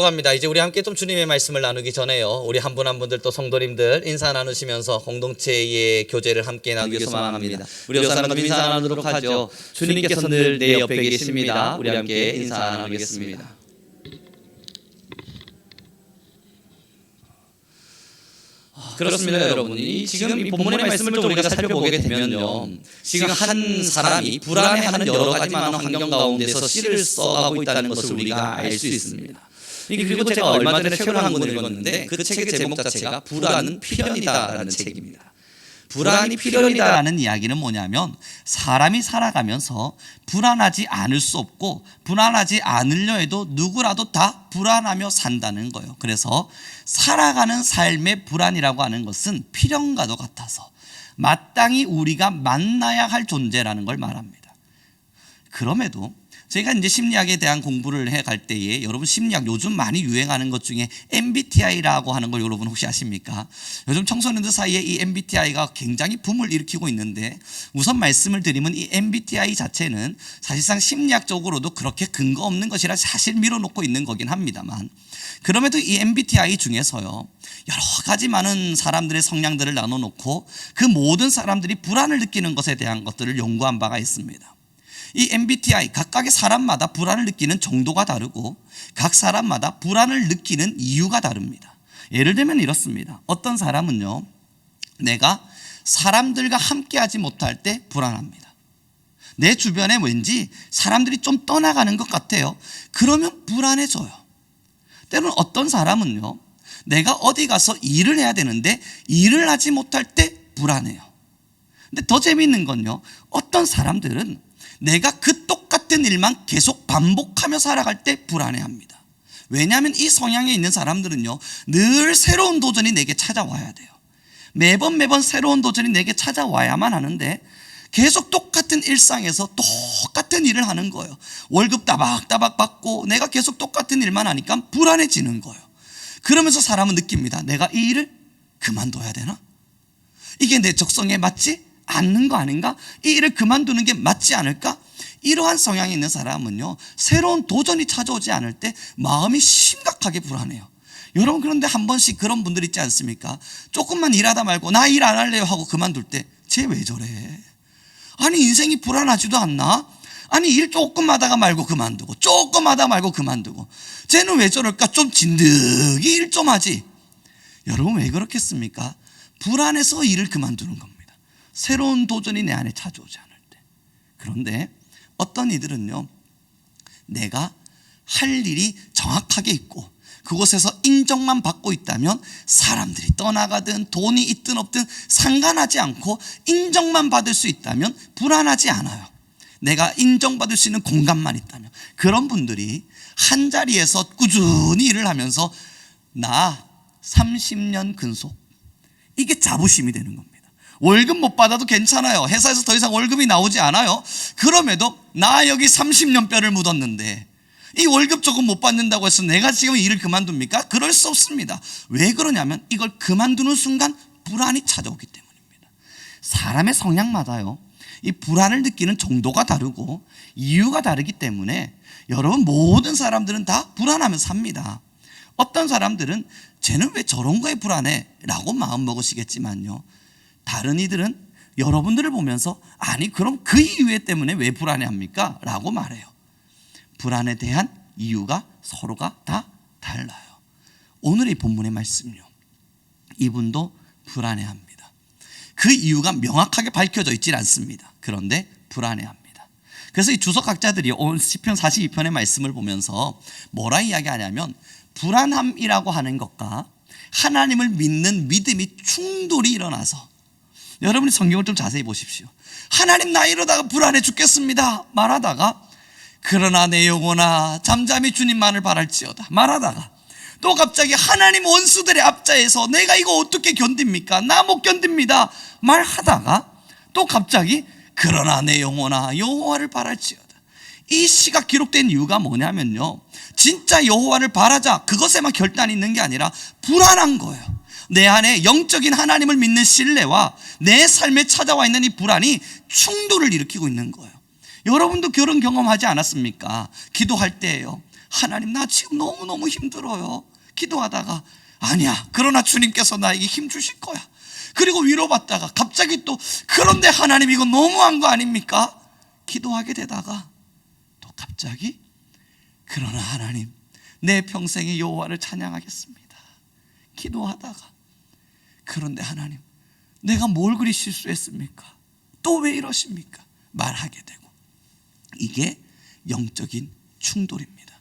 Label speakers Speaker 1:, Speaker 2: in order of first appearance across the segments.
Speaker 1: 갑니다. 이제 우리 함께 좀 주님의 말씀을 나누기 전에요. 우리 한 분 한 분들 또 성도님들 인사 나누시면서 공동체의 교제를 함께 나누기 소망합니다. 우리 요사람과 인사 나누도록 하죠. 주님께서 늘 내 옆에 계십니다. 우리 함께 인사 나누겠습니다. 그렇습니다, 여러분. 지금 이 본문의 말씀을 좀 우리가 살펴보게 되면요, 지금 한 사람이 불안해하는 여러 가지 많은 환경 가운데서 씨를 써가고 있다는 것을 우리가 알 수 있습니다. 그리고 제가 얼마 전에 책을 한 권 읽었는데 그 책의 제목 자체가 불안은 필연이다라는 책입니다. 불안이 필연이다라는 이야기는 뭐냐면, 사람이 살아가면서 불안하지 않을 수 없고 불안하지 않으려 해도 누구라도 다 불안하며 산다는 거예요. 그래서 살아가는 삶의 불안이라고 하는 것은 필연과도 같아서 마땅히 우리가 만나야 할 존재라는 걸 말합니다. 그럼에도 제가 이제 심리학에 대한 공부를 해갈 때에, 여러분 심리학 요즘 많이 유행하는 것 중에 MBTI라고 하는 걸 여러분 혹시 아십니까? 요즘 청소년들 사이에 이 MBTI가 굉장히 붐을 일으키고 있는데, 우선 말씀을 드리면 이 MBTI 자체는 사실상 심리학적으로도 그렇게 근거 없는 것이라 사실 밀어놓고 있는 거긴 합니다만, 그럼에도 이 MBTI 중에서요, 여러 가지 많은 사람들의 성향들을 나눠놓고 그 모든 사람들이 불안을 느끼는 것에 대한 것들을 연구한 바가 있습니다. 이 MBTI 각각의 사람마다 불안을 느끼는 정도가 다르고 각 사람마다 불안을 느끼는 이유가 다릅니다. 예를 들면 이렇습니다. 어떤 사람은요, 내가 사람들과 함께하지 못할 때 불안합니다. 내 주변에 왠지 사람들이 좀 떠나가는 것 같아요. 그러면 불안해져요. 때로는 어떤 사람은요, 내가 어디 가서 일을 해야 되는데 일을 하지 못할 때 불안해요. 근데 더 재미있는 건요, 어떤 사람들은 내가 그 똑같은 일만 계속 반복하며 살아갈 때 불안해합니다. 왜냐하면 이 성향에 있는 사람들은요, 늘 새로운 도전이 내게 찾아와야 돼요. 매번 새로운 도전이 내게 찾아와야만 하는데 계속 똑같은 일상에서 똑같은 일을 하는 거예요. 월급 따박따박 받고 내가 계속 똑같은 일만 하니까 불안해지는 거예요. 그러면서 사람은 느낍니다. 내가 이 일을 그만둬야 되나? 이게 내 적성에 맞지 않는 거 아닌가? 이 일을 그만두는 게 맞지 않을까? 이러한 성향이 있는 사람은요, 새로운 도전이 찾아오지 않을 때 마음이 심각하게 불안해요. 여러분, 그런데 한 번씩 그런 분들 있지 않습니까? 조금만 일하다 말고 나 일 안 할래요 하고 그만둘 때, 쟤 왜 저래? 아니 인생이 불안하지도 않나? 아니 일 조금 하다가 말고 그만두고 조금 하다 말고 그만두고, 쟤는 왜 저럴까? 좀 진득이 일 좀 하지. 여러분, 왜 그렇겠습니까? 불안해서 일을 그만두는 겁니다. 새로운 도전이 내 안에 찾아오지 않을 때. 그런데 어떤 이들은요, 내가 할 일이 정확하게 있고 그곳에서 인정만 받고 있다면 사람들이 떠나가든 돈이 있든 없든 상관하지 않고 인정만 받을 수 있다면 불안하지 않아요. 내가 인정받을 수 있는 공간만 있다면. 그런 분들이 한 자리에서 꾸준히 일을 하면서 나 30년 근속, 이게 자부심이 되는 겁니다. 월급 못 받아도 괜찮아요. 회사에서 더 이상 월급이 나오지 않아요. 그럼에도 나 여기 30년 뼈를 묻었는데 이 월급 조금 못 받는다고 해서 내가 지금 일을 그만둡니까? 그럴 수 없습니다. 왜 그러냐면 이걸 그만두는 순간 불안이 찾아오기 때문입니다. 사람의 성향마다요, 이 불안을 느끼는 정도가 다르고 이유가 다르기 때문에 여러분, 모든 사람들은 다 불안하며 삽니다. 어떤 사람들은 쟤는 왜 저런 거에 불안해? 라고 마음 먹으시겠지만요, 다른 이들은 여러분들을 보면서 아니 그럼 그 이유 때문에 왜 불안해합니까? 라고 말해요. 불안에 대한 이유가 서로가 다 달라요. 오늘 이 본문의 말씀요, 이분도 불안해합니다. 그 이유가 명확하게 밝혀져 있질 않습니다. 그런데 불안해합니다. 그래서 이 주석학자들이 오늘 시편 42편의 말씀을 보면서 뭐라 이야기하냐면, 불안함이라고 하는 것과 하나님을 믿는 믿음이 충돌이 일어나서, 여러분이 성경을 좀 자세히 보십시오. 하나님, 나 이러다가 불안해 죽겠습니다 말하다가, 그러나 내 영혼아 잠잠히 주님만을 바랄지어다 말하다가, 또 갑자기 하나님 원수들의 앞자에서 내가 이거 어떻게 견딥니까? 나 못 견딥니다 말하다가, 또 갑자기 그러나 내 영혼아 여호와를 바랄지어다. 이 시가 기록된 이유가 뭐냐면요, 진짜 여호와를 바라자 그것에만 결단이 있는 게 아니라 불안한 거예요. 내 안에 영적인 하나님을 믿는 신뢰와 내 삶에 찾아와 있는 이 불안이 충돌을 일으키고 있는 거예요. 여러분도 그런 경험하지 않았습니까? 기도할 때예요,
Speaker 2: 하나님 나 지금 너무너무 힘들어요. 기도하다가 아니야, 그러나 주님께서 나에게 힘 주실 거야. 그리고 위로받다가 갑자기 또 그런데 하나님 이거 너무한 거 아닙니까? 기도하게 되다가 또 갑자기 그러나 하나님 내 평생의 여호와를 찬양하겠습니다. 기도하다가 그런데 하나님 내가 뭘 그리 실수했습니까? 또 왜 이러십니까? 말하게 되고, 이게 영적인 충돌입니다.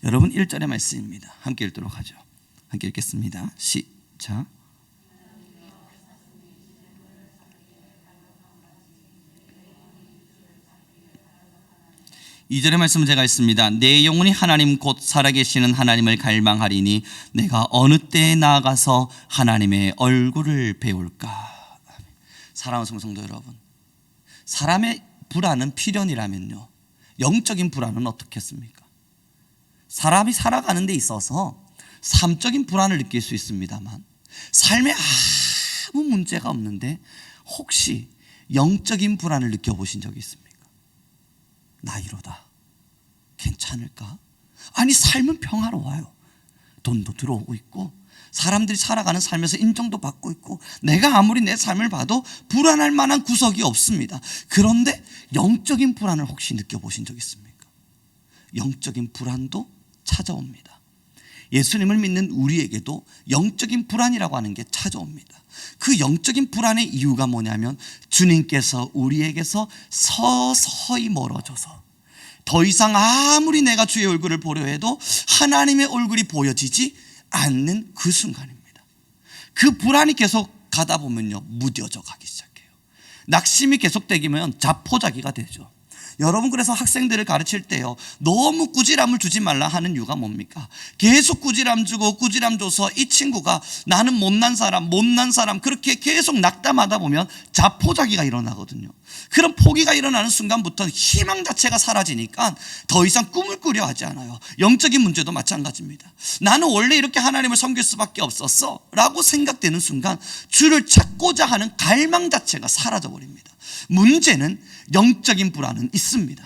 Speaker 2: 여러분 1절의 말씀입니다. 함께 읽도록 하죠. 함께 읽겠습니다. 시작. 2절의 말씀은 제가 있습니다. 내 영혼이 하나님 곧 살아계시는 하나님을 갈망하리니 내가 어느 때에 나아가서 하나님의 얼굴을 배울까. 사랑하는 성도 여러분, 사람의 불안은 필연이라면요, 영적인 불안은 어떻겠습니까? 사람이 살아가는 데 있어서 삶적인 불안을 느낄 수 있습니다만 삶에 아무 문제가 없는데 혹시 영적인 불안을 느껴보신 적이 있습니까? 나 이러다 괜찮을까? 아니 삶은 평화로워요. 돈도 들어오고 있고 사람들이 살아가는 삶에서 인정도 받고 있고 내가 아무리 내 삶을 봐도 불안할 만한 구석이 없습니다. 그런데 영적인 불안을 혹시 느껴보신 적 있습니까? 영적인 불안도 찾아옵니다. 예수님을 믿는 우리에게도 영적인 불안이라고 하는 게 찾아옵니다. 그 영적인 불안의 이유가 뭐냐면 주님께서 우리에게서 서서히 멀어져서 더 이상 아무리 내가 주의 얼굴을 보려 해도 하나님의 얼굴이 보여지지 않는 그 순간입니다. 그 불안이 계속 가다 보면요, 무뎌져 가기 시작해요. 낙심이 계속되면 자포자기가 되죠. 여러분, 그래서 학생들을 가르칠 때요, 너무 꾸지람을 주지 말라 하는 이유가 뭡니까? 계속 꾸지람 주고 꾸지람 줘서 이 친구가 나는 못난 사람 그렇게 계속 낙담하다 보면 자포자기가 일어나거든요. 그런 포기가 일어나는 순간부터 희망 자체가 사라지니까 더 이상 꿈을 꾸려 하지 않아요. 영적인 문제도 마찬가지입니다. 나는 원래 이렇게 하나님을 섬길 수밖에 없었어 라고 생각되는 순간 주를 찾고자 하는 갈망 자체가 사라져 버립니다. 문제는 영적인 불안은 있습니다.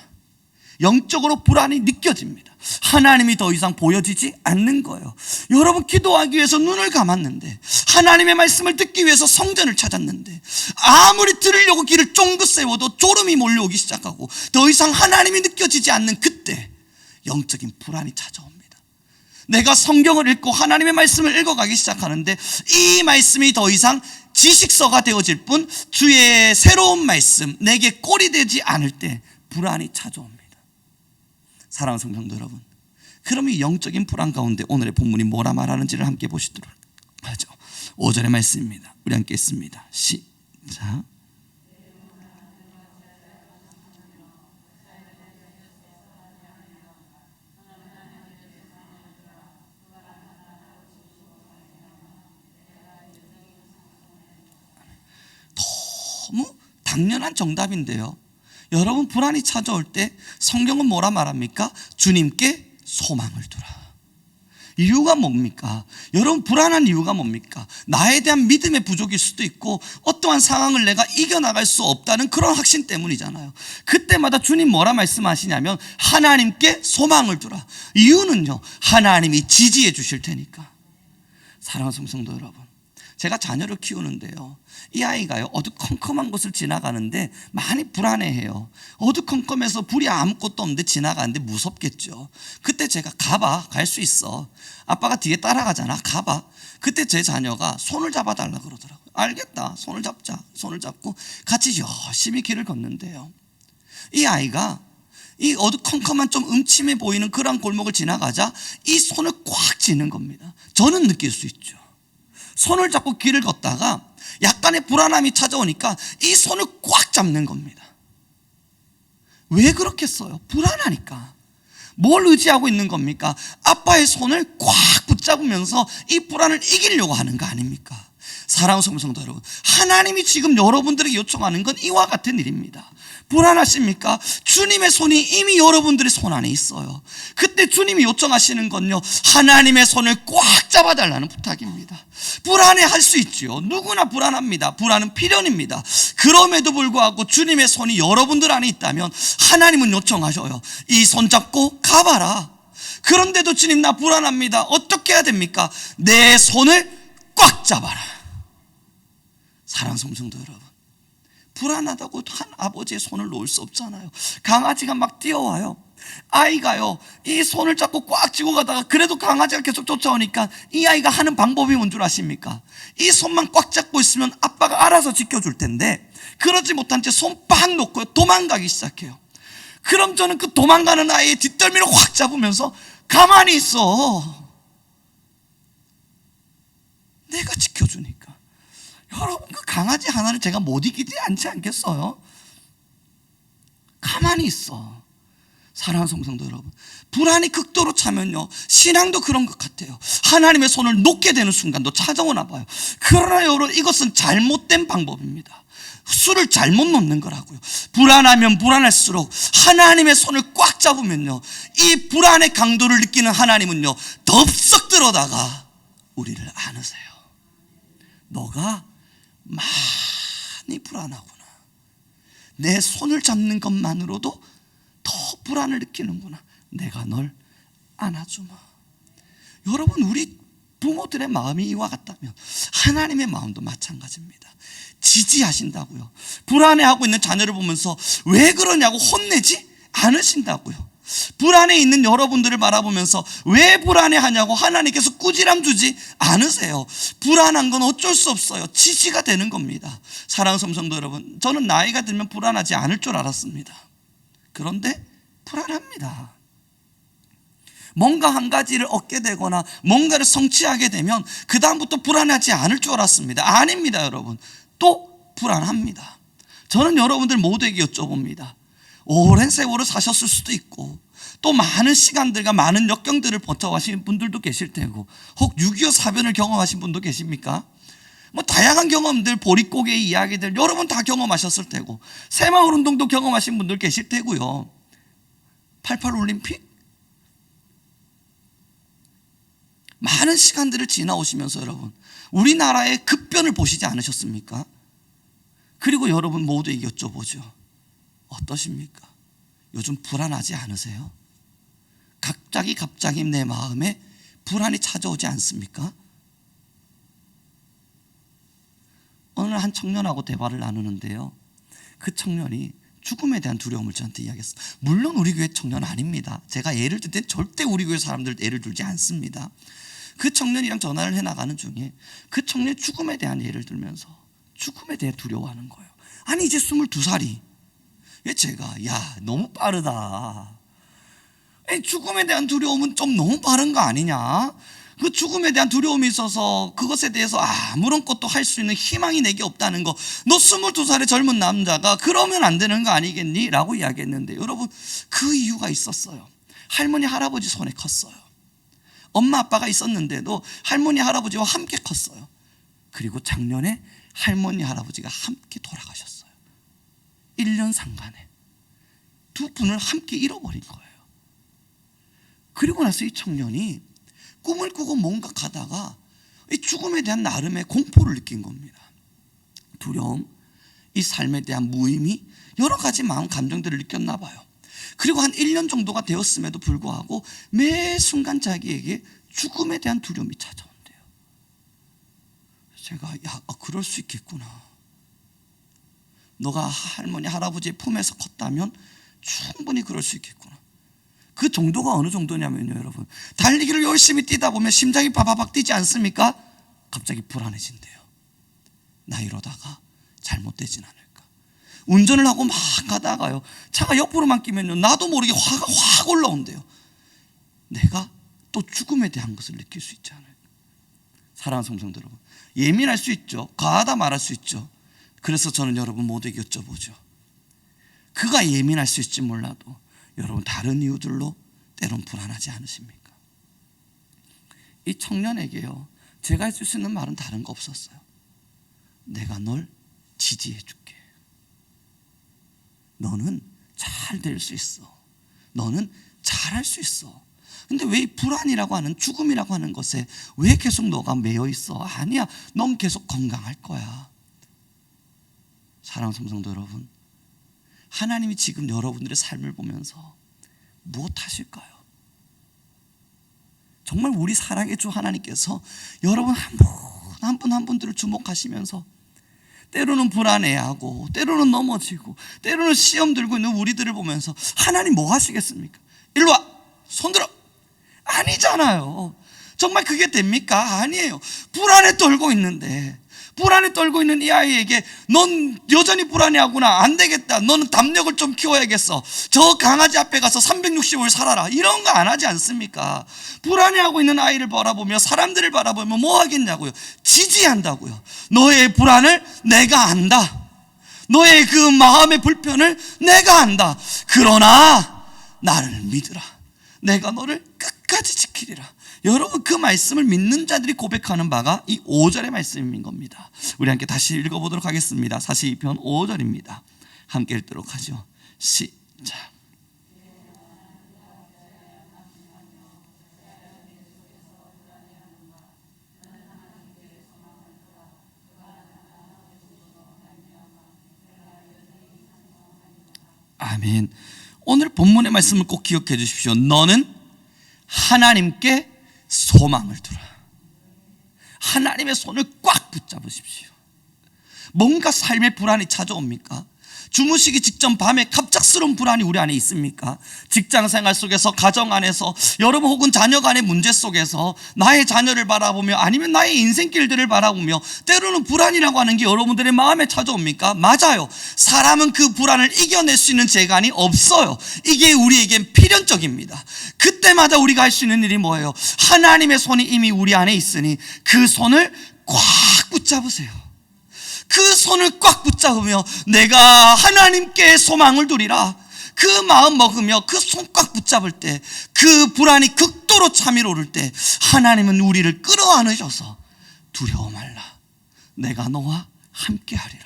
Speaker 2: 영적으로 불안이 느껴집니다. 하나님이 더 이상 보여지지 않는 거예요. 여러분, 기도하기 위해서 눈을 감았는데, 하나님의 말씀을 듣기 위해서 성전을 찾았는데, 아무리 들으려고 귀를 쫑긋 세워도 졸음이 몰려오기 시작하고 더 이상 하나님이 느껴지지 않는 그때 영적인 불안이 찾아옵니다. 내가 성경을 읽고 하나님의 말씀을 읽어가기 시작하는데 이 말씀이 더 이상 지식서가 되어질 뿐 주의 새로운 말씀 내게 꼴이 되지 않을 때 불안이 찾아옵니다. 사랑하는 성도 여러분, 그럼 이 영적인 불안 가운데 오늘의 본문이 뭐라 말하는지를 함께 보시도록 하죠. 5절의 말씀입니다. 우리 함께 읽습니다. 시작. 너무 당연한 정답인데요, 여러분, 불안이 찾아올 때 성경은 뭐라 말합니까? 주님께 소망을 두라. 이유가 뭡니까? 여러분, 불안한 이유가 뭡니까? 나에 대한 믿음의 부족일 수도 있고 어떠한 상황을 내가 이겨나갈 수 없다는 그런 확신 때문이잖아요. 그때마다 주님 뭐라 말씀하시냐면 하나님께 소망을 두라. 이유는요, 하나님이 지지해 주실 테니까. 사랑하는 성도 여러분, 제가 자녀를 키우는데요, 이 아이가요 어두컴컴한 곳을 지나가는데 많이 불안해해요. 어두컴컴해서 불이 아무것도 없는데 지나가는데 무섭겠죠. 그때 제가 가봐, 갈 수 있어, 아빠가 뒤에 따라가잖아, 가봐. 그때 제 자녀가 손을 잡아달라 그러더라고요. 알겠다, 손을 잡자. 손을 잡고 같이 열심히 길을 걷는데요, 이 아이가 이 어두컴컴한 좀 음침해 보이는 그런 골목을 지나가자 이 손을 꽉 쥐는 겁니다. 저는 느낄 수 있죠. 손을 잡고 길을 걷다가 약간의 불안함이 찾아오니까 이 손을 꽉 잡는 겁니다. 왜 그렇겠어요? 불안하니까. 뭘 의지하고 있는 겁니까? 아빠의 손을 꽉 붙잡으면서 이 불안을 이기려고 하는 거 아닙니까? 사랑하는 성도 여러분, 하나님이 지금 여러분들에게 요청하는 건 이와 같은 일입니다. 불안하십니까? 주님의 손이 이미 여러분들의 손 안에 있어요. 그때 주님이 요청하시는 건요, 하나님의 손을 꽉 잡아달라는 부탁입니다. 불안해할 수 있죠. 누구나 불안합니다. 불안은 필연입니다. 그럼에도 불구하고 주님의 손이 여러분들 안에 있다면 하나님은 요청하셔요. 이 손 잡고 가봐라. 그런데도 주님 나 불안합니다. 어떻게 해야 됩니까? 내 손을 꽉 잡아라. 사랑하는 성도 여러분, 불안하다고 한 아버지의 손을 놓을 수 없잖아요. 강아지가 막 뛰어와요. 아이가요, 이 손을 잡고 꽉 쥐고 가다가 그래도 강아지가 계속 쫓아오니까 이 아이가 하는 방법이 뭔 줄 아십니까? 이 손만 꽉 잡고 있으면 아빠가 알아서 지켜줄 텐데 그러지 못한 채 손 빡 놓고 도망가기 시작해요. 그럼 저는 그 도망가는 아이의 뒷덜미를 확 잡으면서 가만히 있어. 내가 지켜주니까. 여러분, 그 강아지 하나를 제가 못 이기지 않지 않겠어요? 가만히 있어. 사랑하는 성도 여러분, 불안이 극도로 차면요, 신앙도 그런 것 같아요. 하나님의 손을 놓게 되는 순간도 찾아오나 봐요. 그러나 여러분, 이것은 잘못된 방법입니다. 수를 잘못 놓는 거라고요. 불안하면 불안할수록 하나님의 손을 꽉 잡으면요, 이 불안의 강도를 느끼는 하나님은요, 덥석 들어다가 우리를 안으세요. 너가 많이 불안하구나. 내 손을 잡는 것만으로도 더 불안을 느끼는구나. 내가 널 안아주마. 여러분, 우리 부모들의 마음이 이와 같다면 하나님의 마음도 마찬가지입니다. 지지하신다고요. 불안해하고 있는 자녀를 보면서 왜 그러냐고 혼내지 않으신다고요. 불안해 있는 여러분들을 바라보면서 왜 불안해하냐고 하나님께서 꾸지람 주지 않으세요. 불안한 건 어쩔 수 없어요. 지지가 되는 겁니다. 사랑하는 성도 여러분, 저는 나이가 들면 불안하지 않을 줄 알았습니다. 그런데 불안합니다. 뭔가 한 가지를 얻게 되거나 뭔가를 성취하게 되면 그 다음부터 불안하지 않을 줄 알았습니다. 아닙니다, 여러분. 또 불안합니다. 저는 여러분들 모두에게 여쭤봅니다. 오랜 세월을 사셨을 수도 있고 또 많은 시간들과 많은 역경들을 버텨가신 분들도 계실 테고, 혹 6.25 사변을 경험하신 분도 계십니까? 뭐 다양한 경험들, 보릿고개의 이야기들 여러분 다 경험하셨을 테고, 새마을운동도 경험하신 분들 계실 테고요. 88 올림픽, 많은 시간들을 지나오시면서 여러분, 우리나라의 급변을 보시지 않으셨습니까? 그리고 여러분 모두에게 여쭤보죠. 어떠십니까? 요즘 불안하지 않으세요? 갑자기 내 마음에 불안이 찾아오지 않습니까? 어느 한 청년하고 대화를 나누는데요, 그 청년이 죽음에 대한 두려움을 저한테 이야기했어요. 물론 우리 교회 청년 아닙니다. 제가 예를 들 때 절대 우리 교회 사람들 예를 들지 않습니다. 그 청년이랑 전화를 해나가는 중에 그 청년이 죽음에 대한 예를 들면서 죽음에 대해 두려워하는 거예요. 아니 이제 22살이. 제가 야 너무 빠르다. 죽음에 대한 두려움은 좀 너무 빠른 거 아니냐. 그 죽음에 대한 두려움이 있어서 그것에 대해서 아무런 것도 할 수 있는 희망이 내게 없다는 거, 너 22살의 젊은 남자가 그러면 안 되는 거 아니겠니? 라고 이야기했는데 여러분, 그 이유가 있었어요. 할머니 할아버지 손에 컸어요. 엄마 아빠가 있었는데도 할머니 할아버지와 함께 컸어요. 그리고 작년에 할머니 할아버지가 함께 돌아가셨어요. 1년 상간에 두 분을 함께 잃어버린 거예요. 그리고 나서 이 청년이 꿈을 꾸고 뭔가 가다가 이 죽음에 대한 나름의 공포를 느낀 겁니다. 두려움, 이 삶에 대한 무의미, 여러 가지 마음 감정들을 느꼈나 봐요. 그리고 한 1년 정도가 되었음에도 불구하고 매 순간 자기에게 죽음에 대한 두려움이 찾아온대요. 제가 그럴 수 있겠구나. 너가 할머니 할아버지의 품에서 컸다면 충분히 그럴 수 있겠구나. 그 정도가 어느 정도냐면요, 여러분, 달리기를 열심히 뛰다 보면 심장이 바바박 뛰지 않습니까? 갑자기 불안해진대요. 나 이러다가 잘못되진 않을까. 운전을 하고 막 가다가요, 차가 옆으로만 끼면요, 나도 모르게 화가 확 올라온대요. 내가 또 죽음에 대한 것을 느낄 수 있지 않을까. 사랑하는 성도 여러분, 예민할 수 있죠. 과하다 말할 수 있죠. 그래서 저는 여러분 모두에게 여쭤보죠. 그가 예민할 수 있지 몰라도 여러분 다른 이유들로 때론 불안하지 않으십니까? 이 청년에게요, 제가 해줄 수 있는 말은 다른 거 없었어요. 내가 널 지지해 줄게. 너는 잘 될 수 있어. 너는 잘할 수 있어. 근데 왜 이 불안이라고 하는, 죽음이라고 하는 것에 왜 계속 너가 매여 있어? 아니야, 넌 계속 건강할 거야. 사랑하는 성도 여러분, 하나님이 지금 여러분들의 삶을 보면서 무엇 하실까요? 정말 우리 사랑의 주 하나님께서 여러분 한 분 한 분들을 주목하시면서 때로는 불안해하고 때로는 넘어지고 때로는 시험 들고 있는 우리들을 보면서 하나님 뭐 하시겠습니까? 일로 와, 손 들어. 아니잖아요. 정말 그게 됩니까? 아니에요. 불안에 떨고 있는데, 불안에 떨고 있는 이 아이에게 넌 여전히 불안해하구나, 안 되겠다, 너는 담력을 좀 키워야겠어, 저 강아지 앞에 가서 365일 살아라, 이런 거 안 하지 않습니까? 불안해하고 있는 아이를 바라보며 사람들을 바라보며 뭐 하겠냐고요? 지지한다고요. 너의 불안을 내가 안다. 너의 그 마음의 불편을 내가 안다. 그러나 나를 믿으라. 내가 너를 끝까지 지키리라. 여러분, 그 말씀을 믿는 자들이 고백하는 바가 이 5절의 말씀인 겁니다. 우리 함께 다시 읽어보도록 하겠습니다. 42편 5절입니다. 함께 읽도록 하죠. 시작. 아멘. 오늘 본문의 말씀을 꼭 기억해 주십시오. 너는 하나님께 소망을 두라. 하나님의 손을 꽉 붙잡으십시오. 뭔가 삶의 불안이 찾아옵니까? 주무시기 직전 밤에 갑작스러운 불안이 우리 안에 있습니까? 직장생활 속에서, 가정 안에서, 여러분 혹은 자녀 간의 문제 속에서 나의 자녀를 바라보며 아니면 나의 인생길들을 바라보며 때로는 불안이라고 하는 게 여러분들의 마음에 찾아옵니까? 맞아요. 사람은 그 불안을 이겨낼 수 있는 재간이 없어요. 이게 우리에겐 필연적입니다. 그때마다 우리가 할 수 있는 일이 뭐예요? 하나님의 손이 이미 우리 안에 있으니 그 손을 꽉 붙잡으세요. 그 손을 꽉 붙잡으며 내가 하나님께 소망을 두리라. 그 마음 먹으며 그 손 꽉 붙잡을 때, 그 불안이 극도로 참이로 오를 때 하나님은 우리를 끌어안으셔서 두려워 말라, 내가 너와 함께하리라.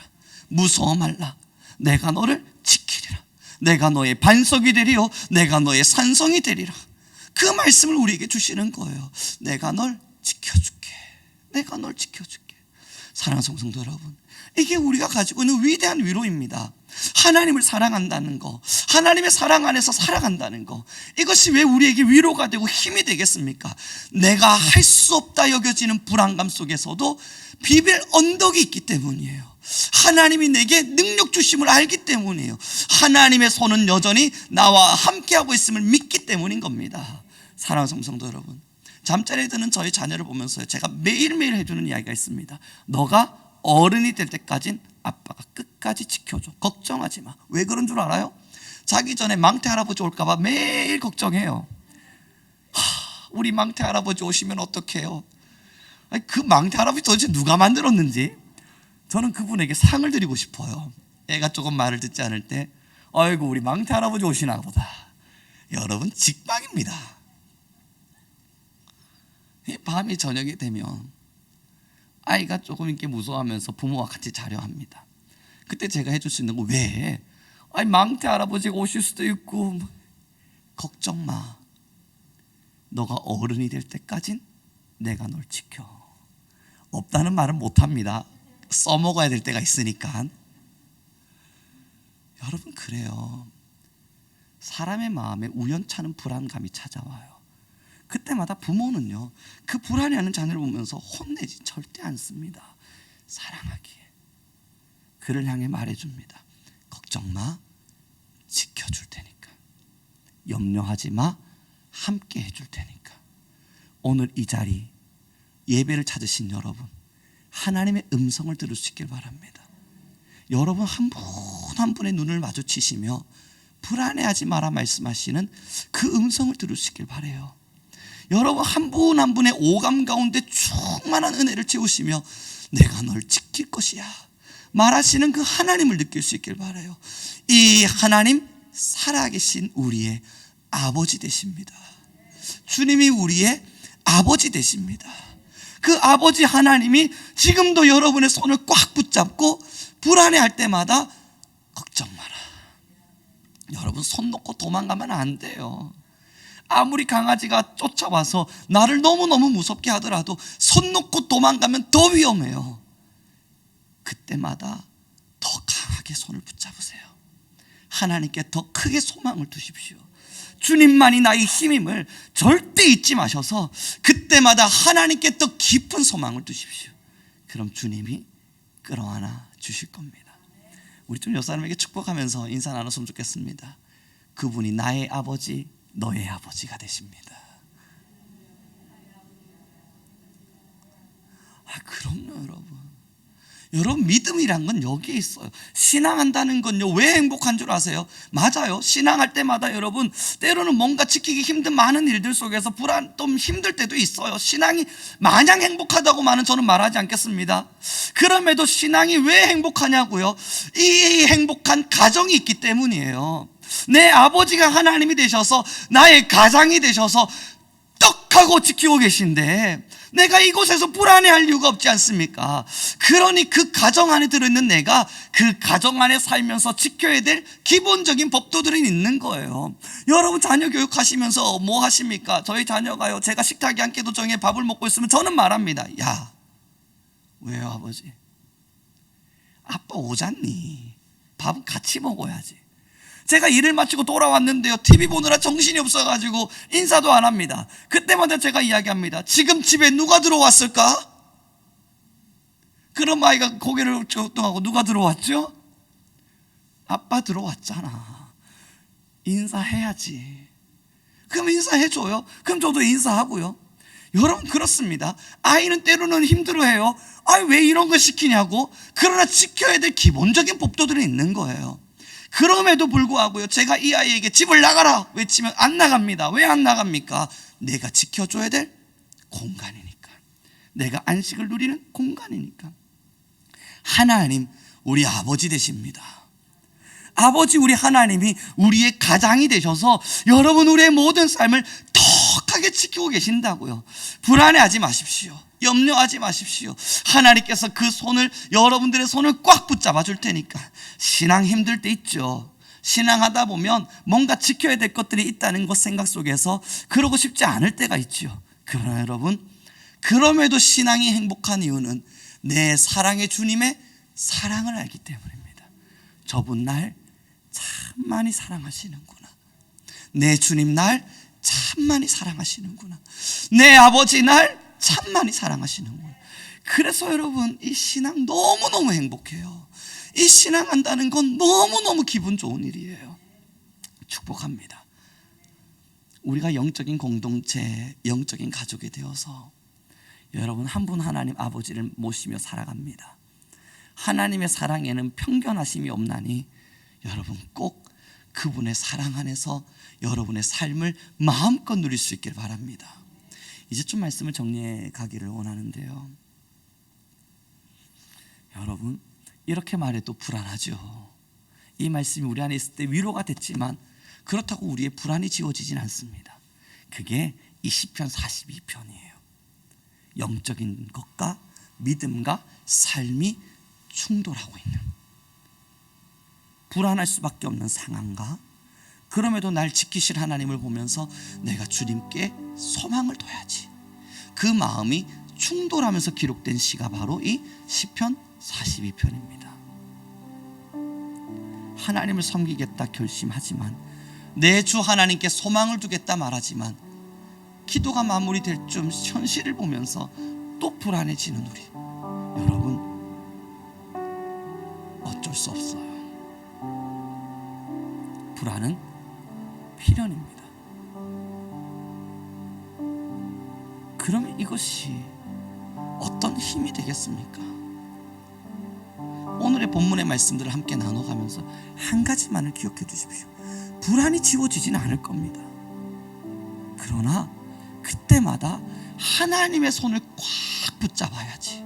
Speaker 2: 무서워 말라, 내가 너를 지키리라. 내가 너의 반석이 되리요 내가 너의 산성이 되리라. 그 말씀을 우리에게 주시는 거예요. 내가 널 지켜줄게. 내가 널 지켜줄게. 사랑하는 성도 여러분, 이게 우리가 가지고 있는 위대한 위로입니다. 하나님을 사랑한다는 거, 하나님의 사랑 안에서 살아간다는 거, 이것이 왜 우리에게 위로가 되고 힘이 되겠습니까? 내가 할 수 없다 여겨지는 불안감 속에서도 비빌 언덕이 있기 때문이에요. 하나님이 내게 능력 주심을 알기 때문이에요. 하나님의 손은 여전히 나와 함께하고 있음을 믿기 때문인 겁니다. 사랑하는 성도 여러분, 잠자리에 드는 저희 자녀를 보면서 제가 매일매일 해주는 이야기가 있습니다. 너가 어른이 될 때까진 아빠가 끝까지 지켜줘. 걱정하지 마. 왜 그런 줄 알아요? 자기 전에 망태 할아버지 올까봐 매일 걱정해요. 우리 망태 할아버지 오시면 어떡해요? 그 망태 할아버지 도대체 누가 만들었는지 저는 그분에게 상을 드리고 싶어요. 애가 조금 말을 듣지 않을 때, 아이고 우리 망태 할아버지 오시나 보다. 여러분, 직방입니다. 밤이 저녁이 되면 아이가 조금 이렇게 무서워하면서 부모와 같이 자려 합니다. 그때 제가 해줄 수 있는 거, 왜? 아니 망태 할아버지가 오실 수도 있고. 걱정 마. 너가 어른이 될 때까진 내가 널 지켜. 없다는 말은 못합니다. 써먹어야 될 때가 있으니까. 여러분, 그래요. 사람의 마음에 우연찮은 불안감이 찾아와요. 그때마다 부모는요, 그 불안해하는 자녀를 보면서 혼내지 절대 않습니다. 사랑하기에 그를 향해 말해줍니다. 걱정 마, 지켜줄 테니까. 염려하지 마, 함께 해줄 테니까. 오늘 이 자리 예배를 찾으신 여러분, 하나님의 음성을 들을 수 있길 바랍니다. 여러분 한 분 한 분의 눈을 마주치시며 불안해하지 마라 말씀하시는 그 음성을 들을 수 있길 바라요. 여러분 한 분 한 분의 오감 가운데 충만한 은혜를 채우시며 내가 널 지킬 것이야 말하시는 그 하나님을 느낄 수 있길 바라요. 이 하나님, 살아계신 우리의 아버지 되십니다. 주님이 우리의 아버지 되십니다. 그 아버지 하나님이 지금도 여러분의 손을 꽉 붙잡고 불안해할 때마다 걱정 마라. 여러분, 손 놓고 도망가면 안 돼요. 아무리 강아지가 쫓아와서 나를 너무너무 무섭게 하더라도 손 놓고 도망가면 더 위험해요. 그때마다 더 강하게 손을 붙잡으세요. 하나님께 더 크게 소망을 두십시오. 주님만이 나의 힘임을 절대 잊지 마셔서 그때마다 하나님께 더 깊은 소망을 두십시오. 그럼 주님이 끌어안아 주실 겁니다. 우리 좀 옆 사람에게 축복하면서 인사 나눴으면 좋겠습니다. 그분이 나의 아버지, 너의 아버지가 되십니다. 그럼요, 여러분. 여러분, 믿음이란 건 여기에 있어요. 신앙한다는 건요, 왜 행복한 줄 아세요? 맞아요. 신앙할 때마다 여러분, 때로는 뭔가 지키기 힘든 많은 일들 속에서 좀 힘들 때도 있어요. 신앙이 마냥 행복하다고만은 저는 말하지 않겠습니다. 그럼에도 신앙이 왜 행복하냐고요? 이 행복한 가정이 있기 때문이에요. 내 아버지가 하나님이 되셔서 나의 가장이 되셔서 떡하고 지키고 계신데 내가 이곳에서 불안해할 이유가 없지 않습니까? 그러니 그 가정 안에 들어있는 내가 그 가정 안에 살면서 지켜야 될 기본적인 법도들이 있는 거예요. 여러분 자녀 교육하시면서 뭐 하십니까? 저희 자녀가요, 제가 식탁에 앉게 도정에 밥을 먹고 있으면 저는 말합니다. 야, 왜요 아버지? 아빠 오잖니? 밥은 같이 먹어야지. 제가 일을 마치고 돌아왔는데요, TV 보느라 정신이 없어가지고 인사도 안 합니다. 그때마다 제가 이야기합니다. 지금 집에 누가 들어왔을까? 그럼 아이가 고개를 격동하고 누가 들어왔죠? 아빠 들어왔잖아. 인사해야지. 그럼 인사해줘요. 그럼 저도 인사하고요. 여러분 그렇습니다. 아이는 때로는 힘들어해요. 왜 이런 걸 시키냐고. 그러나 지켜야 될 기본적인 법도들이 있는 거예요. 그럼에도 불구하고요, 제가 이 아이에게 집을 나가라 외치면 안 나갑니다. 왜 안 나갑니까? 내가 지켜줘야 될 공간이니까. 내가 안식을 누리는 공간이니까. 하나님 우리 아버지 되십니다. 아버지 우리 하나님이 우리의 가장이 되셔서 여러분 우리의 모든 삶을 턱하게 지키고 계신다고요. 불안해하지 마십시오. 염려하지 마십시오. 하나님께서 그 손을, 여러분들의 손을 꽉 붙잡아 줄 테니까. 신앙 힘들 때 있죠. 신앙하다 보면 뭔가 지켜야 될 것들이 있다는 것 생각 속에서 그러고 싶지 않을 때가 있죠. 그러나 여러분, 그럼에도 신앙이 행복한 이유는 내 사랑의 주님의 사랑을 알기 때문입니다. 저분 날 참 많이 사랑하시는구나. 내 주님 날 참 많이 사랑하시는구나. 내 아버지 날 참 많이 사랑하시는구나. 그래서 여러분 이 신앙 너무너무 행복해요. 이 신앙한다는 건 너무너무 기분 좋은 일이에요. 축복합니다. 우리가 영적인 공동체, 영적인 가족이 되어서 여러분 한 분 하나님 아버지를 모시며 살아갑니다. 하나님의 사랑에는 편견하심이 없나니 여러분 꼭 그분의 사랑 안에서 여러분의 삶을 마음껏 누릴 수 있길 바랍니다. 이제 좀 말씀을 정리해 가기를 원하는데요, 여러분 이렇게 말해도 불안하죠. 이 말씀이 우리 안에 있을 때 위로가 됐지만 그렇다고 우리의 불안이 지워지진 않습니다. 그게 이 시편 42편이에요. 영적인 것과 믿음과 삶이 충돌하고 있는, 불안할 수밖에 없는 상황과 그럼에도 날 지키실 하나님을 보면서 내가 주님께 소망을 둬야지, 그 마음이 충돌하면서 기록된 시가 바로 이 시편 42편입니다. 하나님을 섬기겠다 결심하지만, 내 주 하나님께 소망을 두겠다 말하지만 기도가 마무리될 쯤 현실을 보면서 또 불안해지는 우리, 여러분 어쩔 수 없어요. 불안은 필연입니다. 그러면 이것이 어떤 힘이 되겠습니까? 오늘의 본문의 말씀들을 함께 나눠가면서 한 가지만을 기억해 주십시오. 불안이 지워지지는 않을 겁니다. 그러나 그때마다 하나님의 손을 꽉 붙잡아야지.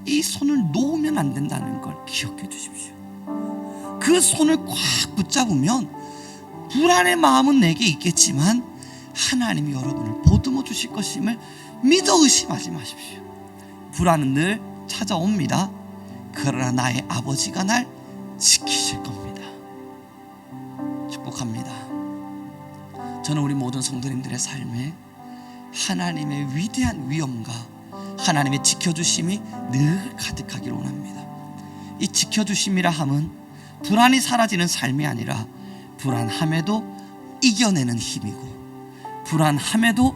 Speaker 2: 이 손을 놓으면 안 된다는 걸 기억해 주십시오. 그 손을 꽉 붙잡으면 불안의 마음은 내게 있겠지만 하나님이 여러분을 보듬어 주실 것임을 믿어 의심하지 마십시오. 불안은 늘 찾아옵니다. 그러나 나의 아버지가 날 지키실 겁니다. 축복합니다. 저는 우리 모든 성도님들의 삶에 하나님의 위대한 위엄과 하나님의 지켜주심이 늘 가득하기를 원합니다. 이 지켜주심이라 함은 불안이 사라지는 삶이 아니라 불안함에도 이겨내는 힘이고, 불안함에도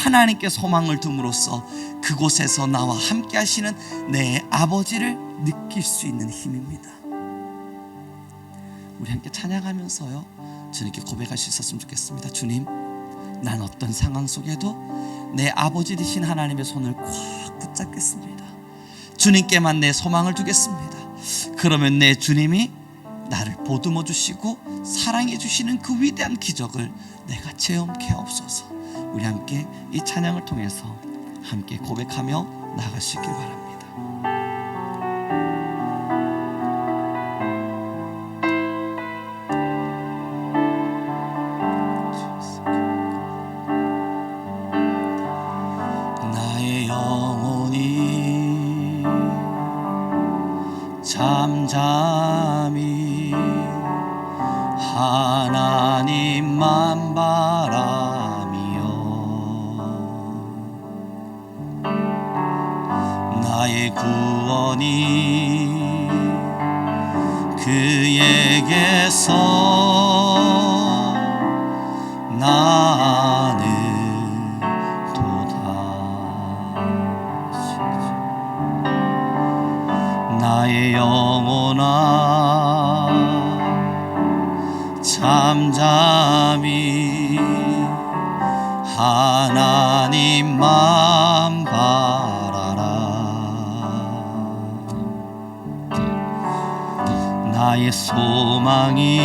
Speaker 2: 하나님께 소망을 둠으로써 그곳에서 나와 함께 하시는 내 아버지를 느낄 수 있는 힘입니다. 우리 함께 찬양하면서요, 주님께 고백할 수 있었으면 좋겠습니다. 주님, 난 어떤 상황 속에도 내 아버지 되신 하나님의 손을 꽉 붙잡겠습니다. 주님께만 내 소망을 두겠습니다. 그러면 내 주님이 나를 보듬어 주시고 사랑해 주시는 그 위대한 기적을 내가 체험케 하옵소서. 우리 함께 이 찬양을 통해서 함께 고백하며 나아가시길 바랍니다. 나의 영혼이 잠잠히 하나님만 바라며 나의 구원이 그에게서 나는 도다. 나의 영혼아 잠잠히 하나님만 바라라. 나의 소망이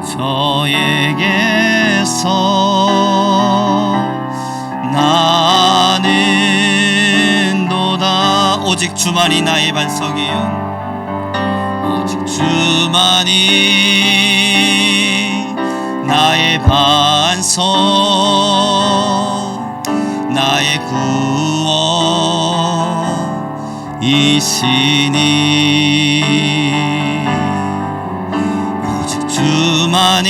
Speaker 2: 저에게서 나는 도다. 오직 주만이 나의 반석이요, 오직 주만이 나의 반석, 나의 구원이시니 오직 주만이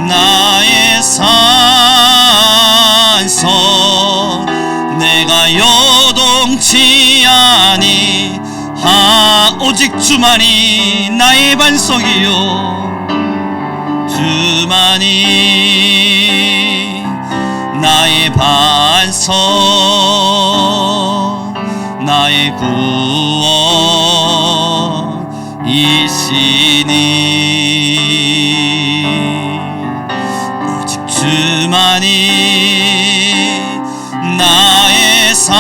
Speaker 2: 나의 산성, 내가 요동치 아니 오직 주만이 나의 반석이요, 주만이 나의 반석, 나의 구원이시니 오직 주만이 나의 산성,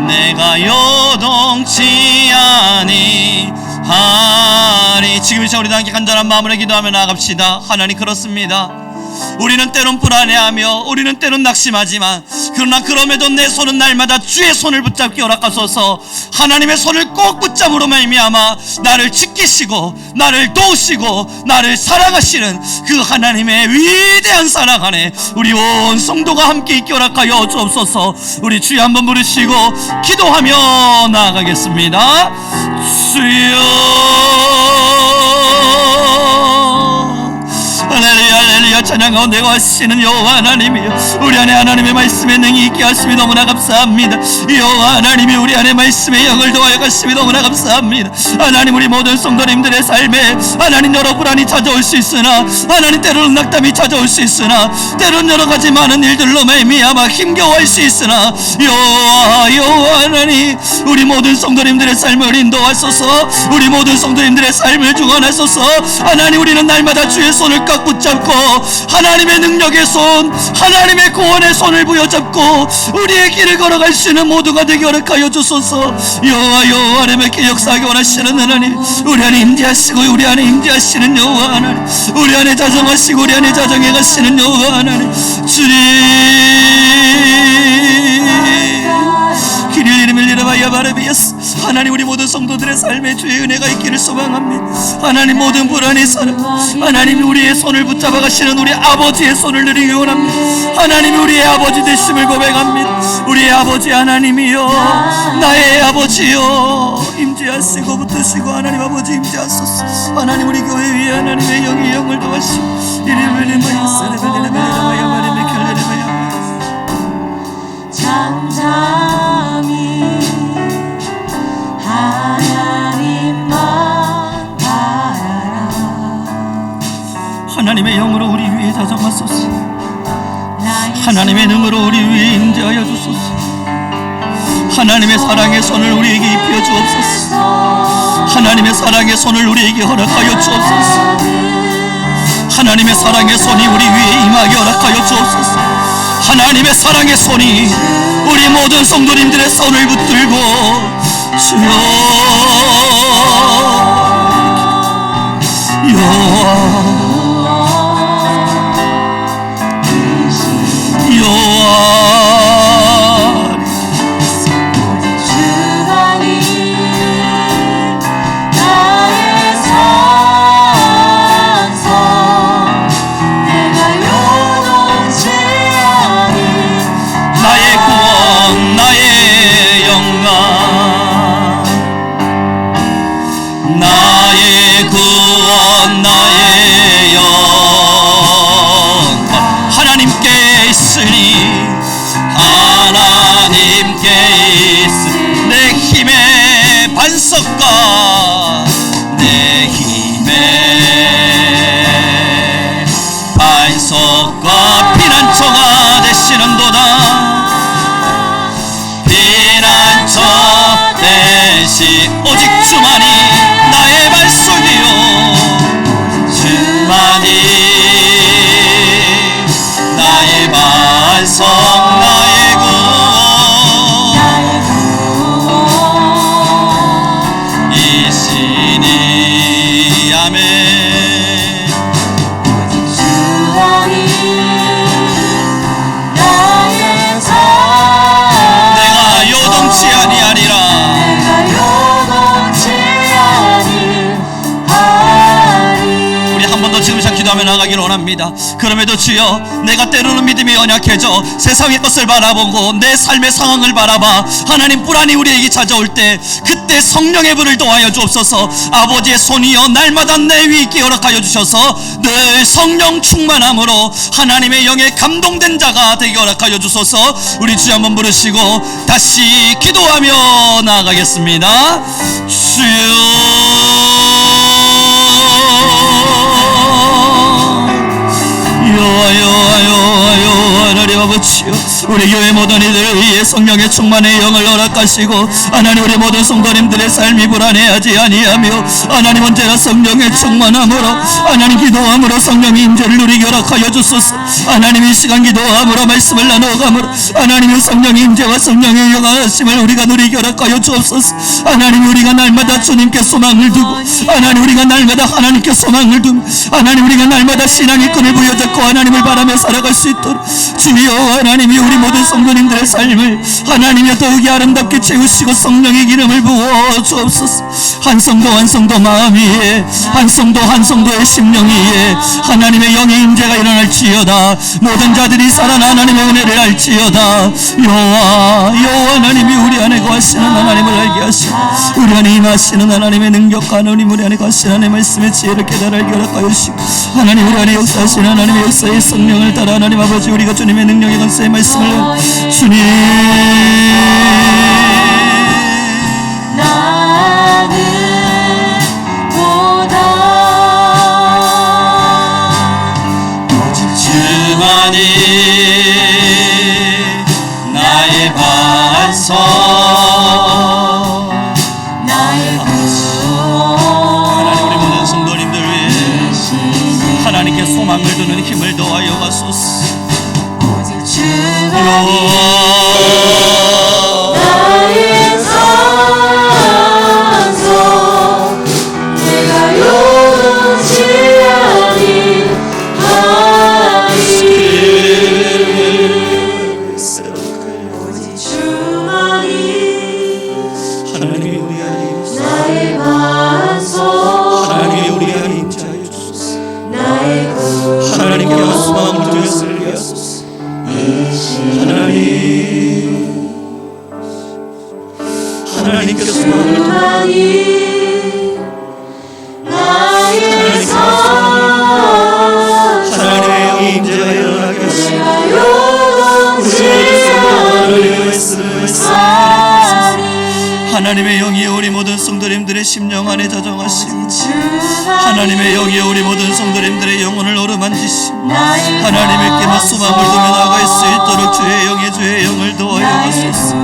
Speaker 2: 내가 요동치 아니하리. 지금 이 시간 우리 함께 간절한 마음으로 기도하며 나아갑시다. 하나님, 그렇습니다. 우리는 때론 불안해하며 우리는 때론 낙심하지만, 그러나 그럼에도 내 손은 날마다 주의 손을 붙잡기 허락하소서. 하나님의 손을 꼭 붙잡으로 말미암아 나를 지키시고 나를 도우시고 나를 사랑하시는 그 하나님의 위대한 사랑 안에 우리 온 성도가 함께 있게 허락하여 주옵소서. 우리 주여 한번 부르시고 기도하며 나아가겠습니다. 주여, 할렐루야, 할렐루야. 찬양 가운데 거하시는 여호와 하나님이여, 우리 안에 하나님의 말씀에 능히 있게 하심이 너무나 감사합니다. 여호와 하나님이 우리 안에 말씀의 영을 더하여 가심이 너무나 감사합니다. 하나님, 우리 모든 성도님들의 삶에 하나님 여러 불안이 찾아올 수 있으나, 하나님 때로는 낙담이 찾아올 수 있으나, 때로는 여러 가지 많은 일들로 말미암아 힘겨워할 수 있으나, 여호와 하나님, 우리 모든 성도님들의 삶을 인도하소서. 우리 모든 성도님들의 삶을 주관하소서. 하나님, 우리는 날마다 주의 손을 꽉 붙잡고 하나님의 능력의 손, 하나님의 구원의 손을 부여잡고 우리의 길을 걸어갈 수 있는 모두가 되게 허락하여 주소서. 여호와 하나님께 역사하기 원하시는 하나님, 우리 안에 임재하시고 우리 안에 임재하시는 여호와 하나님, 우리 안에 자정하시고 우리 안에 자정해 가시는 여호와 하나님, 주님 길 이름을 이름하여 바라비었어. 하나님, 우리 모든 성도들의 삶에 주의 은혜가 있기를 소망합니다. 하나님, 모든 불안에서는 하나님 우리의 손을 붙잡아 가시는 우리 아버지의 손을 누리기 원합니다. 하나님이 우리의 아버지 되심을 고백합니다. 우리의 아버지 하나님이여, 나의 아버지여, 임재하시고 붙으시고 하나님 아버지 임재하소서. 하나님, 우리 교회 위에 하나님의 영이 영을 더하시고 이름을 이름하여 사례를 이름하여 말임의 결례를 하여
Speaker 3: 잠잠히 하나님
Speaker 2: 능력으로 우리 위에 자정하소서. 하나님의 능으로 우리 위에 임재하여 주소서. 하나님의 사랑의 손을 우리에게 입혀 주옵소서. 하나님의 사랑의 손을 우리에게 허락하여 주옵소서. 하나님의 사랑의 손이 우리 위에 임하게 허락하여 주옵소서. 하나님의 사랑의 손이 우리 모든 성도님들의 손을 붙들고 주여 반석과 내 힘의 반석과 피난처가 되시는도다. 피난처 대신 오직 주만이 나의 반석이요 주만이 나의 반석 나의 구원 이시니 아멘. 내가 요동치 아니하리라. 우리 한 번 더 지금 시작 기도하며 나가기를 원합니다. 그럼에도 주여 내가 때로는 믿음이 연약해져 세상의 것을 바라보고 내 삶의 상황을 바라봐 하나님 불안이 우리에게 찾아올 때 그때 성령의 불을 도하여 주옵소서. 아버지의 손이여 날마다 내 위 있게 허락하여 주셔서 늘 성령 충만함으로 하나님의 영에 감동된 자가 되게 허락하여 주소서. 우리 주여 한번 부르시고 다시 기도하며 나아가겠습니다. 주여 하나님 아버지요 우리 교회 모든 이들을 위해 성령의 충만의 영을 허락하시고 하나님 우리 모든 성도님들의 삶이 불안해하지 아니하며 하나님 언제나 성령의 충만함으로 하나님 기도함으로 성령의 임재를 누리게 허락하여 주소서. 하나님 이 시간 기도함으로 말씀을 나누어감으로 하나님의 성령의 임재와 성령의 영하심을 우리가 누리게 허락하여 주옵소서. 하나님 우리가 날마다 주님께 소망을 두고 하나님 우리가 날마다 하나님께 소망을 두고 하나님 우리가 날마다 신앙의 끈을 부여잡고 하나님을 바라며 살아갈 수 있도록 주여 하나님이 우리 모든 성도님들의 삶을 하나님이 더욱이 아름답게 채우시고 성령의 기름을 부어 주옵소서. 한 성도 한 성도 마음 위에 한 성도의 심령 위에 하나님의 영의 임재가 일어날지어다. 모든 자들이 살아나 하나님의 은혜를 알지어다. 여호와 하나님이 우리 안에 거하시는 하나님을 알게 하시고 우리 안에 임하시는 하나님의 능력과 하나님 우리 안에 거하시는 하나님의 말씀의 지혜를 깨달아 알게 허락하여 주시고 하나님 우리 안에 역사하시는 하나님의 역사의 성령을 따라 하나님 아버지 우리가 주님의 능력의 권세의 말씀을 주님
Speaker 3: 나는 보다
Speaker 2: 오직 주만이 나의 반석
Speaker 3: 나의 구원
Speaker 2: 하나님 우리 모든 성도님들 위해 하나님께 소망을 두는 힘을 더하여 가소서.
Speaker 3: 오직 주만이
Speaker 2: 요
Speaker 3: 나의 산성 내가 요동치 아니하리 오직 주만이
Speaker 1: 하나님이 우리 안에
Speaker 3: 나의 반석
Speaker 1: 하나님이 우리 안에 임재하여 주소서.
Speaker 3: 나의 구원
Speaker 1: 하나님께만 소망을 두었으리 하소서. 하나님께 소망을
Speaker 3: 주만이 나의 산
Speaker 1: 하나님의 영이 임재하여 나게 하시고
Speaker 3: 내가 요동치 아니하리
Speaker 2: 하나님의 영이 우리 모든 성도님들의 심령 안에 자정하시고 하나님의 영이 우리 모든 성도님들의 영혼을 어루만 만지시고 하나님께만 소망을 두며 나아갈 수 있도록 주의 영을 도와주소서.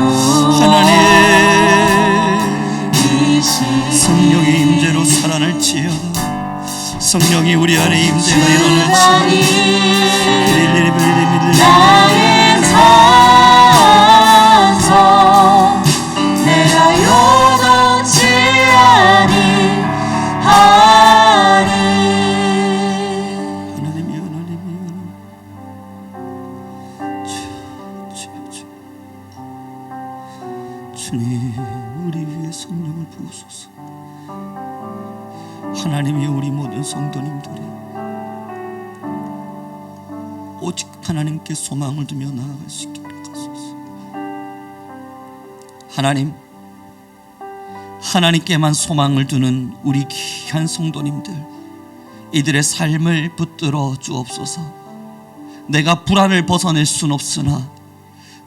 Speaker 2: 하나님 성령의 임재로 살아날지어다. 성령이 우리 안에 임재가 일어날지어다.
Speaker 3: 나의 산성 내가 요동치 아니하리.
Speaker 2: 하나님이여 주님 우리 위에 성령을 부으소서. 하나님이여 우리 모든 성도님들이 오직 하나님께 소망을 두며 나아갈 수 있게 하소서. 하나님께만 소망을 두는 우리 귀한 성도님들, 이들의 삶을 붙들어 주옵소서. 내가 불안을 벗어낼 순 없으나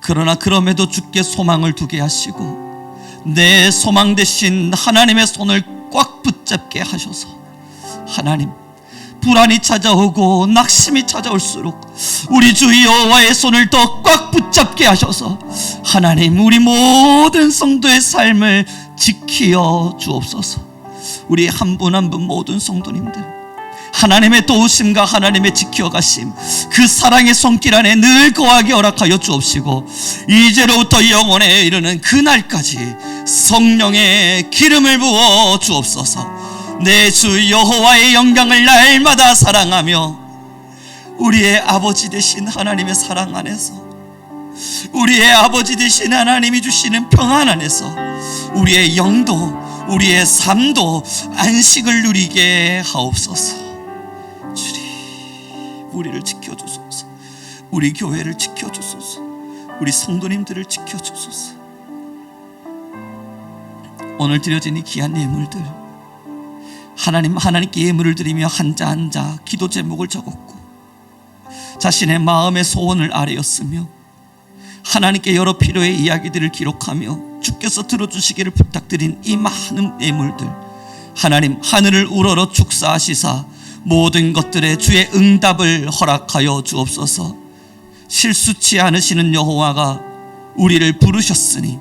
Speaker 2: 그러나 그럼에도 주께 소망을 두게 하시고 내 소망 대신 하나님의 손을 꽉 붙잡게 하셔서, 하나님 불안이 찾아오고 낙심이 찾아올수록 우리 주 여호와의 손을 더 꽉 붙잡게 하셔서 하나님 우리 모든 성도의 삶을 지키어 주옵소서. 우리 한 분 한 분 모든 성도님들 하나님의 도우심과 하나님의 지켜가심, 그 사랑의 손길 안에 늘 거하게 허락하여 주옵시고 이제로부터 영원에 이르는 그날까지 성령의 기름을 부어 주옵소서. 내 주 여호와의 영광을 날마다 사랑하며 우리의 아버지 되신 하나님의 사랑 안에서, 우리의 아버지 되신 하나님이 주시는 평안 안에서 우리의 영도 우리의 삶도 안식을 누리게 하옵소서. 주님 우리를 지켜주소서. 우리 교회를 지켜주소서. 우리 성도님들을 지켜주소서. 오늘 드려진 이 귀한 예물들 하나님께 예물을 드리며 한자 한자 기도 제목을 적었고 자신의 마음의 소원을 아뢰었으며 하나님께 여러 필요의 이야기들을 기록하며 주께서 들어주시기를 부탁드린 이 많은 예물들, 하나님 하늘을 우러러 축사하시사 모든 것들에 주의 응답을 허락하여 주옵소서. 실수치 않으시는 여호와가 우리를 부르셨으니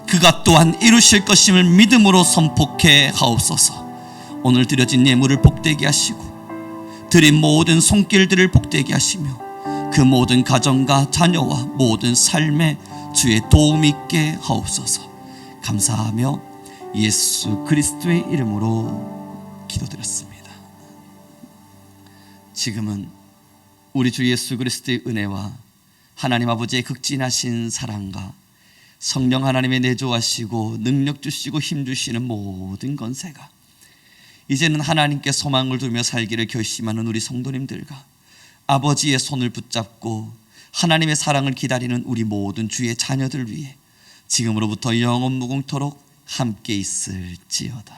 Speaker 2: 그가 또한 이루실 것임을 믿음으로 선포해 하옵소서. 오늘 드려진 예물을 복되게 하시고 드린 모든 손길들을 복되게 하시며 그 모든 가정과 자녀와 모든 삶에 주의 도움 있게 하옵소서. 감사하며 예수 그리스도의 이름으로 기도드렸습니다. 지금은 우리 주 예수 그리스도의 은혜와 하나님 아버지의 극진하신 사랑과 성령 하나님의 내조하시고 능력 주시고 힘 주시는 모든 권세가 이제는 하나님께 소망을 두며 살기를 결심하는 우리 성도님들과 아버지의 손을 붙잡고 하나님의 사랑을 기다리는 우리 모든 주의 자녀들 위해 지금으로부터 영원 무궁토록 함께 있을지어다.